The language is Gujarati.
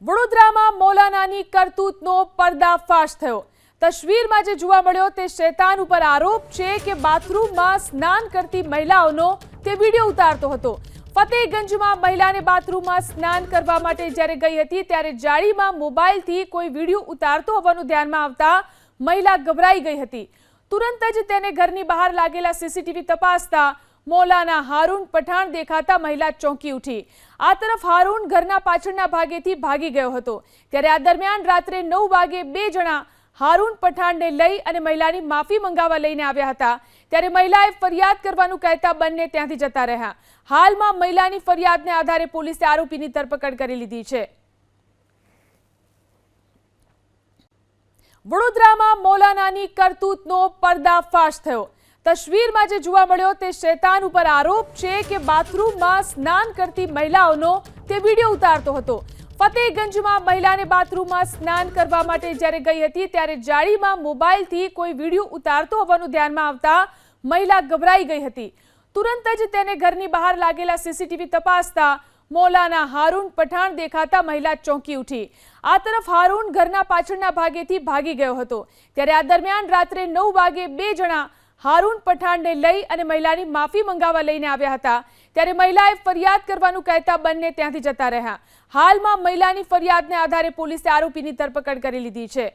વડોદરામાં મૌલાનાની કરતૂતનો પર્દાફાશ થયો। તસવીરમાં જે જોવા મળ્યો તે શૈતાન ઉપર આરોપ છે કે બાથરૂમમાં સ્નાન કરતી મહિલાઓનો તે વિડીયો ઉતારતો હતો। ફતેહગંજમાં મહિલાને બાથરૂમમાં સ્નાન કરવા માટે જ્યારે ગઈ હતી ત્યારે જાળીમાં મોબાઈલથી કોઈ વિડીયો ઉતારતો હોવાનું ધ્યાનમાં આવતા મહિલા ગભરાઈ ગઈ હતી। તુરંત જ તેને ઘરની બહાર લાગેલા સીસીટીવી તપાસતા મૌલાના હારૂન પઠાણ દેખાતા મહિલા ચોંકી ઉઠી। આ તરફ હારૂન ઘરના પાછળના ભાગેથી ભાગી ગયો હતો। ત્યારે આ દરમિયાન રાત્રે 9 વાગે બે જણા હારૂન પઠાણને લઈ અને મહિલાની માફી મંગાવવા લઈને આવ્યા હતા। ત્યારે મહિલાએ ફરિયાદ કરવાનું કહેતા બંને ત્યાંથી જતા રહ્યા। હાલમાં મહિલાની ફરિયાદને આધારે પોલીસે આરોપીની ધરપકડ કરી લીધી છે। વડોદરામાં મૌલાનાની કરતૂતનો પર્દાફાશ થયો। તસવીરમાં જે જોવા મળ્યો તે શૈતાન ઉપર આરોપ છે કે બાથરૂમમાં સ્નાન કરતી મહિલાઓનો તે વિડીયો ઉતારતો હતો। ફતેહગંજમાં મહિલાને બાથરૂમમાં સ્નાન કરવા માટે જ્યારે ગઈ હતી ત્યારે જાળીમાં મોબાઈલથી કોઈ વિડીયો ઉતારતો હોવાનું ધ્યાનમાં આવતા મહિલા ગભરાઈ ગઈ હતી। તુરંત જ તેને ઘરની બહાર લાગેલા સીસીટીવી તપાસતા મૌલાના હારૂન પઠાણ દેખાતા મહિલા ચોંકી ઉઠી। આ તરફ હારૂન ઘરના પાછળના ભાગેથી ભાગી ગયો હતો। ત્યારે આ દરમિયાન રાત્રે 9 વાગે બે જણા હારૂન પઠાણને લઈ અને મહિલાની માફી મંગાવવા લઈને આવ્યા હતા। ત્યારે મહિલાએ ફરિયાદ કરવાનું કહેતા બંને ત્યાંથી જતા રહ્યા। હાલમાં મહિલાની ફરિયાદને આધારે પોલીસે આરોપીની ધરપકડ કરી લીધી છે।